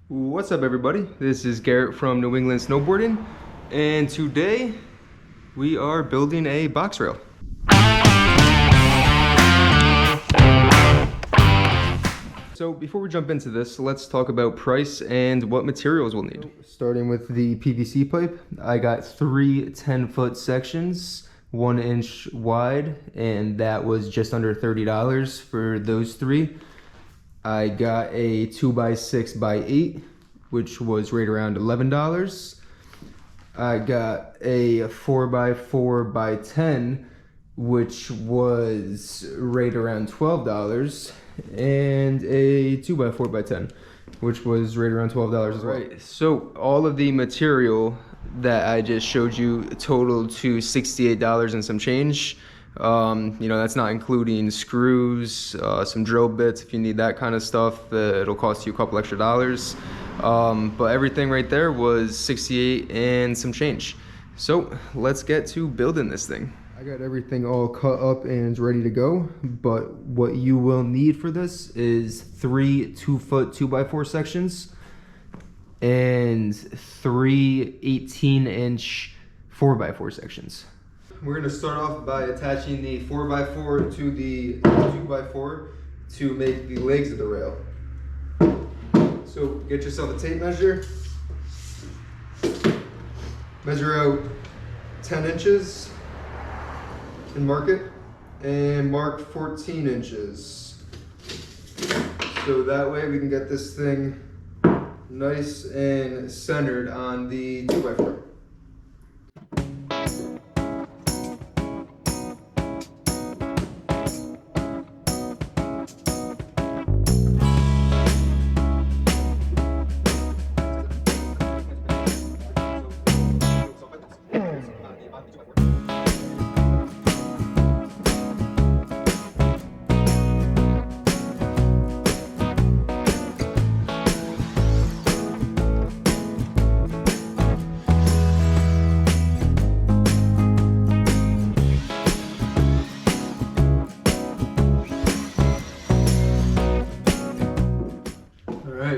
What's up, everybody? This is Garrett from New England Snowboarding, and today we are building a box rail. So before we jump into this, let's talk about price and what materials we'll need. Starting with the PVC pipe, I got three 10-foot sections, 1 inch wide, and that was just under $30 for those three. I got a 2x6x8, which was right around $11. I got a 4x4x10, which was right around $12, and a 2x4x10, which was right around $12 as well. Right, so all of the material that I just showed you totaled to $68 and some change. That's not including screws, some drill bits if you need that kind of stuff. It'll cost you a couple extra dollars. But everything right there was 68 and some change. So let's get to building this thing. I got everything all cut up and ready to go, but what you will need for this is 3 2-foot 2x4 sections and 3 18-inch 4x4 sections. We're going to start off by attaching the 4x4 to the 2x4 to make the legs of the rail. So get yourself a tape measure, measure out 10 inches and mark it, and mark 14 inches. So that way we can get this thing nice and centered on the 2x4.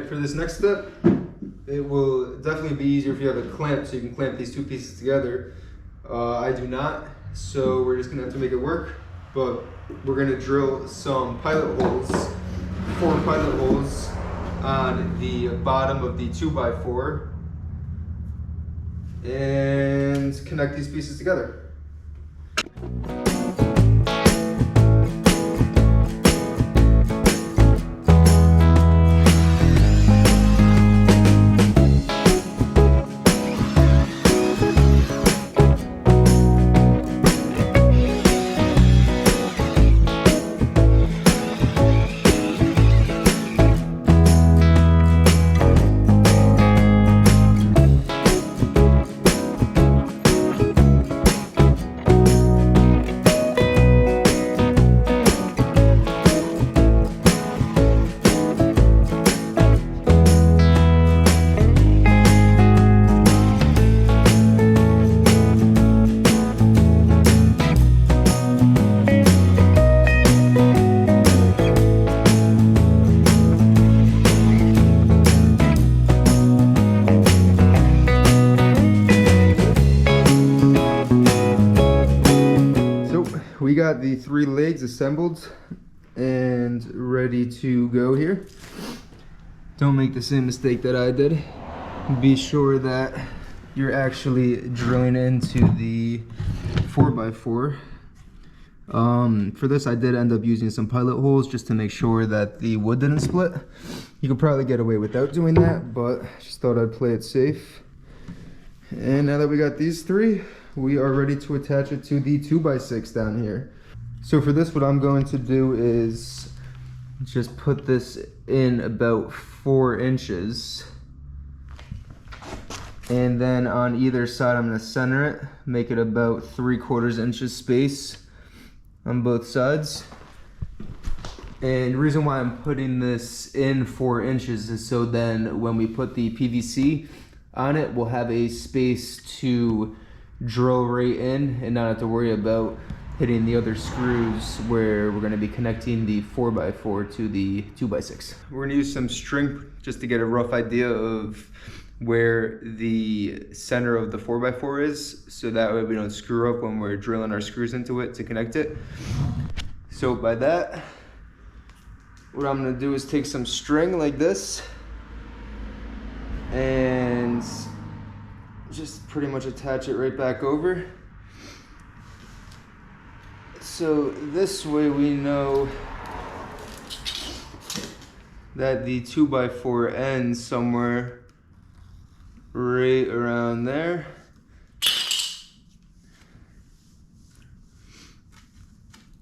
For this next step, it will definitely be easier if you have a clamp, so you can clamp these two pieces together. I do not, so we're just gonna have to make it work, but we're gonna drill some pilot holes, 4 pilot holes on the bottom of the 2x4 and connect these pieces together. We got the 3 legs assembled and ready to go here. Don't make the same mistake that I did. Be sure that you're actually drilling into the 4x4. For this I did end up using some pilot holes just to make sure that the wood didn't split. You could probably get away without doing that, but just thought I'd play it safe. And now that we got these 3, we are ready to attach it to the 2x6 down here. So for this, what I'm going to do is just put this in about 4 inches. And then on either side, I'm gonna center it, make it about 3/4 inches space on both sides. And the reason why I'm putting this in 4 inches is so then when we put the PVC on it, we'll have a space to drill right in and not have to worry about hitting the other screws where we're gonna be connecting the 4x4 to the 2x6. We're gonna use some string just to get a rough idea of where the center of the 4x4 is, so that way we don't screw up when we're drilling our screws into it to connect it. So by that, what I'm gonna do is take some string like this and just pretty much attach it right back over. So this way we know that the 2x4 ends somewhere right around there.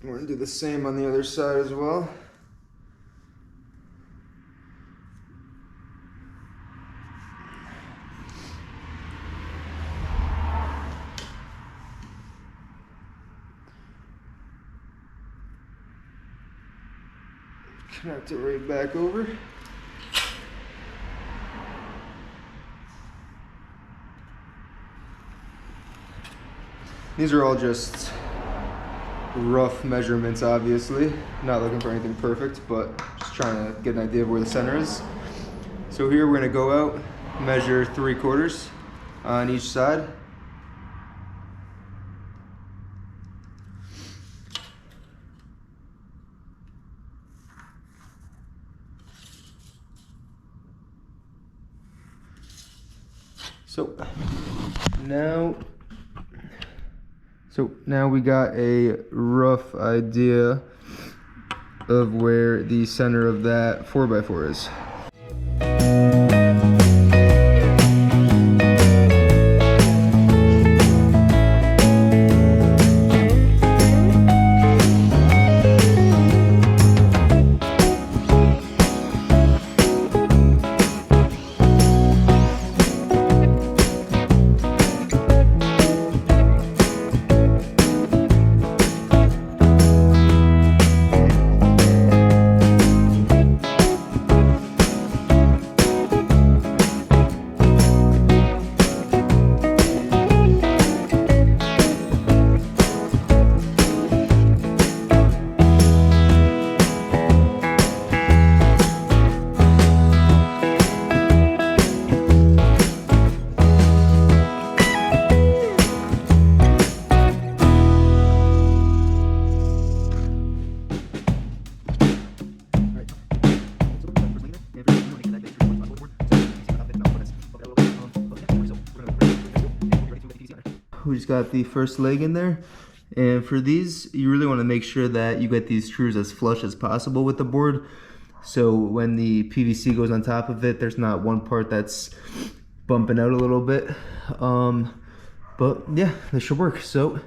We're gonna do the same on the other side as well. Connect it right back over. These are all just rough measurements, obviously. Not looking for anything perfect, but just trying to get an idea of where the center is. So here we're gonna go out, measure 3/4 on each side. So now we got a rough idea of where the center of that 4x4 is. We just got the first leg in there, and for these you really want to make sure that you get these screws as flush as possible with the board, so when the PVC goes on top of it there's not one part that's bumping out a little bit. But yeah, this should work. So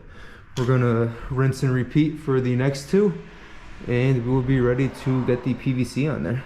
we're gonna rinse and repeat for the next two, and we'll be ready to get the PVC on there.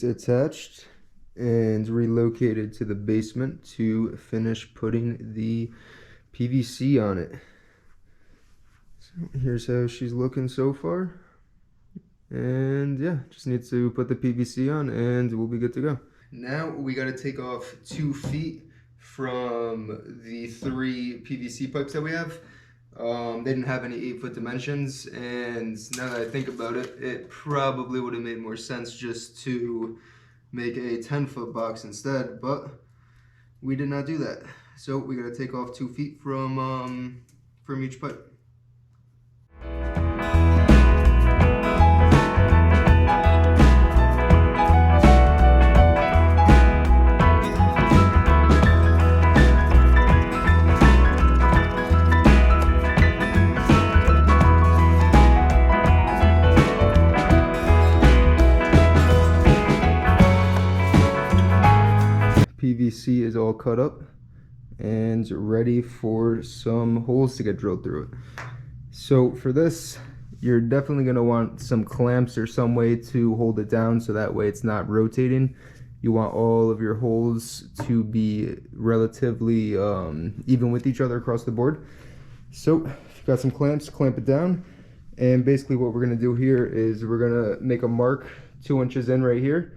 these attached and relocated to the basement to finish putting the PVC on it. So here's how she's looking so far. And yeah, just need to put the PVC on and we'll be good to go. Now we got to take off 2 feet from the 3 PVC pipes that we have. They didn't have any 8-foot dimensions, and now that I think about it, it probably would have made more sense just to make a 10-foot box instead, but we did not do that. So we got to take off 2 feet from each pipe. PVC is all cut up and ready for some holes to get drilled through it. So for this, you're definitely going to want some clamps or some way to hold it down so that way it's not rotating. You want all of your holes to be relatively even with each other across the board. So if you've got some clamps, clamp it down. And basically what we're going to do here is we're going to make a mark 2 inches in right here.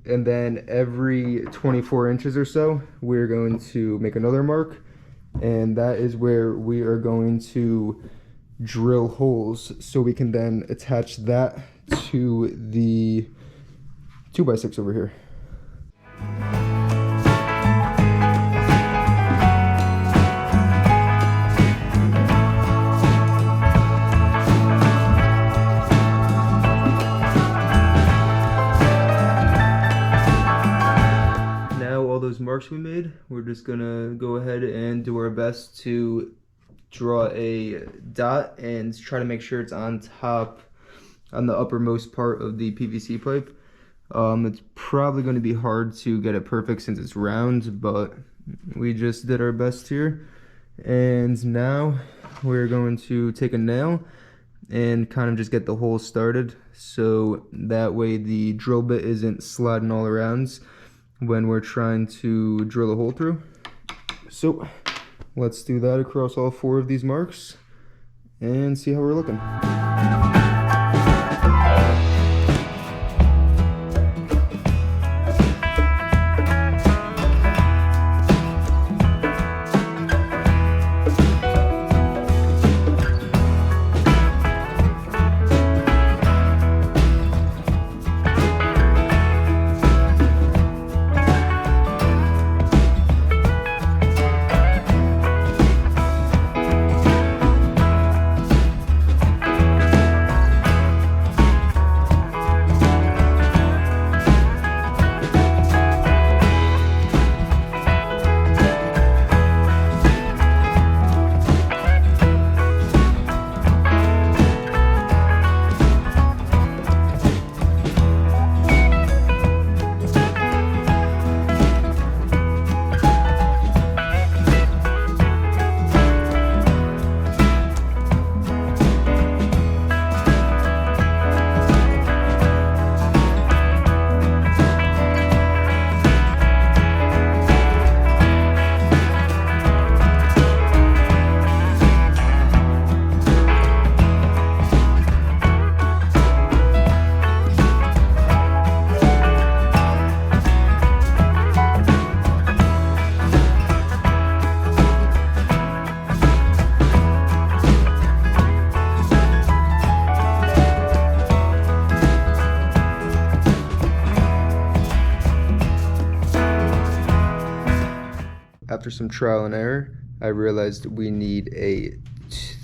And then every 24 inches or so, we're going to make another mark. And that is where we are going to drill holes so we can then attach that to the 2x6 over here. Marks we made, we're just gonna go ahead and do our best to draw a dot and try to make sure it's on top, on the uppermost part of the PVC pipe. It's probably going to be hard to get it perfect since it's round, but we just did our best here. And now we're going to take a nail and kind of just get the hole started so that way the drill bit isn't sliding all around when we're trying to drill a hole through. So let's do that across all 4 of these marks and see how we're looking. After some trial and error, I realized we need a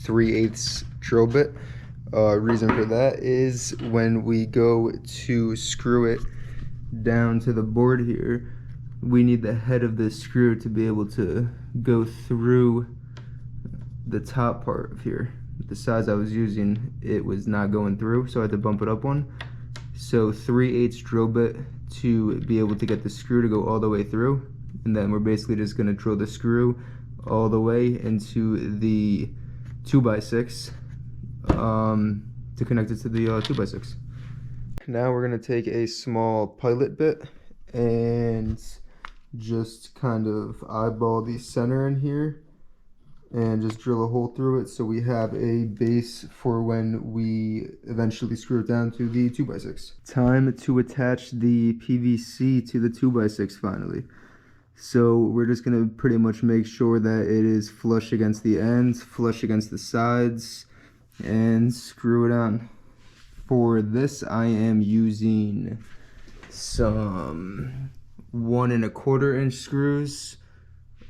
3/8 drill bit. Reason for that is when we go to screw it down to the board here, we need the head of the screw to be able to go through the top part of here. The size I was using, it was not going through, so I had to bump it up one. So 3/8 drill bit to be able to get the screw to go all the way through. And then we're basically just going to drill the screw all the way into the 2x6 to connect it to the 2x6. now we're gonna take a small pilot bit and just kind of eyeball the center in here and just drill a hole through it so we have a base for when we eventually screw it down to the 2x6. Time to attach the PVC to the 2x6 finally. So we're just gonna pretty much make sure that it is flush against the ends, flush against the sides, and screw it on. For this, I am using some 1 1/4 inch screws.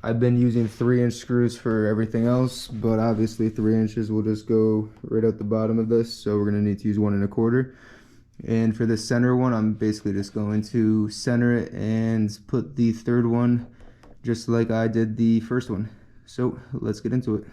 I've been using 3-inch screws for everything else, but obviously 3 inches will just go right out the bottom of this, so we're gonna need to use 1 1/4. And for the center one, I'm basically just going to center it and put the third one just like I did the first one. So let's get into it.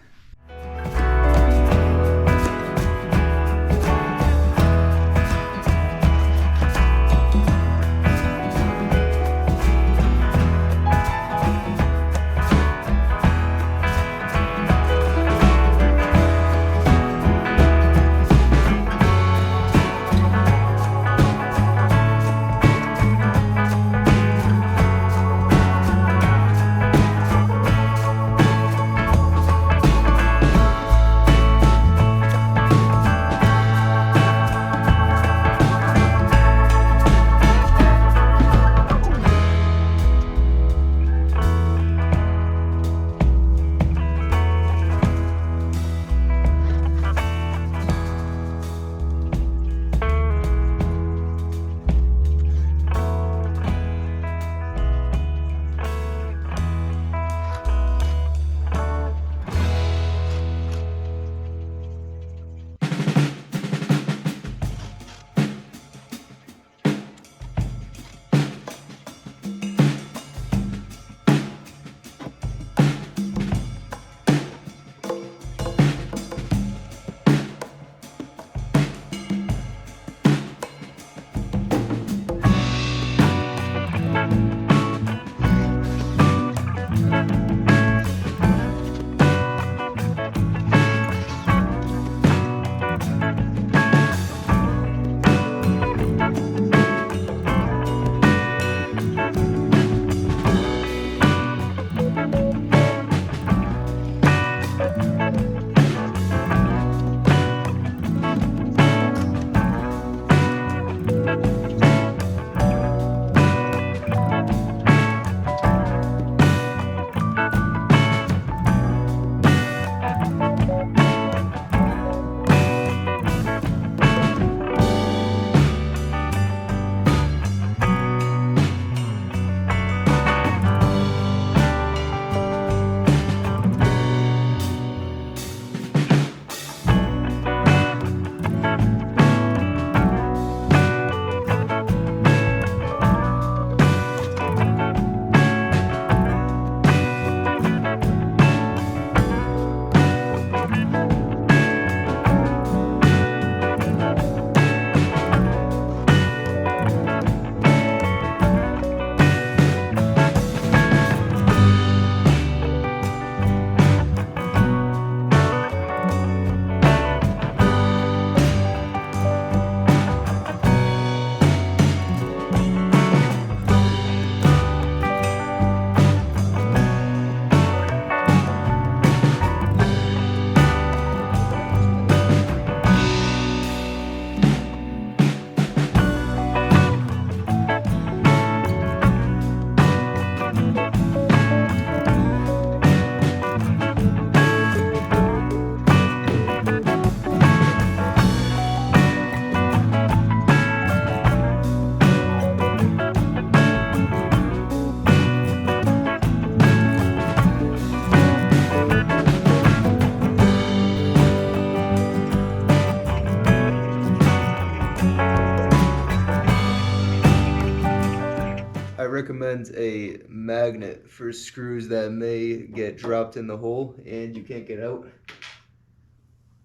recommend a magnet for screws that may get dropped in the hole and you can't get out.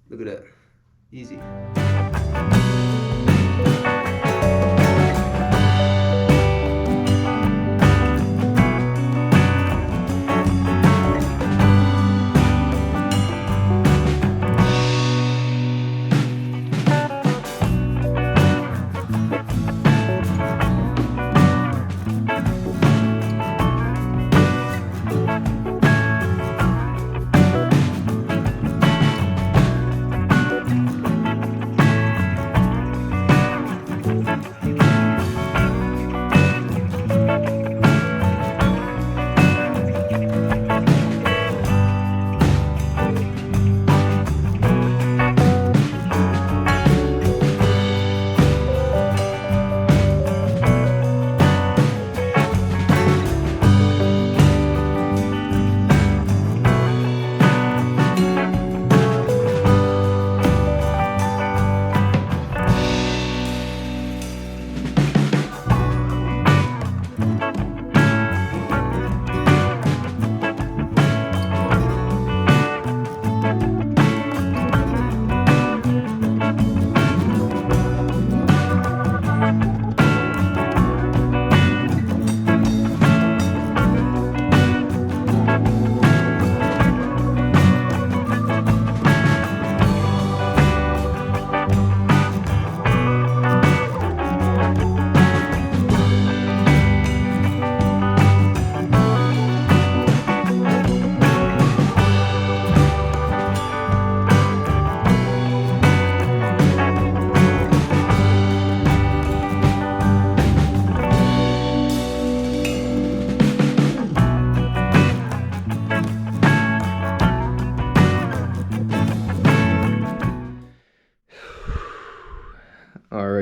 Look at that. Easy.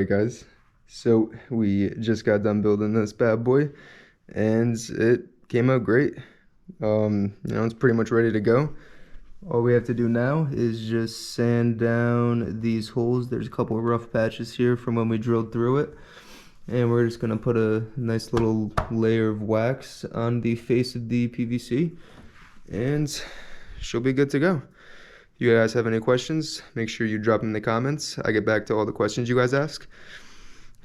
Alright guys, so we just got done building this bad boy and it came out great. It's pretty much ready to go. All we have to do now is just sand down these holes. There's a couple of rough patches here from when we drilled through it. And we're just gonna put a nice little layer of wax on the face of the PVC and she'll be good to go. If you guys have any questions, make sure you drop them in the comments. I get back to all the questions you guys ask.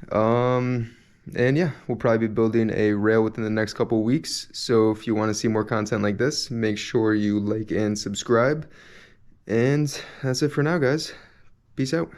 And yeah, we'll probably be building a rail within the next couple weeks. So if you want to see more content like this, make sure you like and subscribe. And that's it for now, guys. Peace out.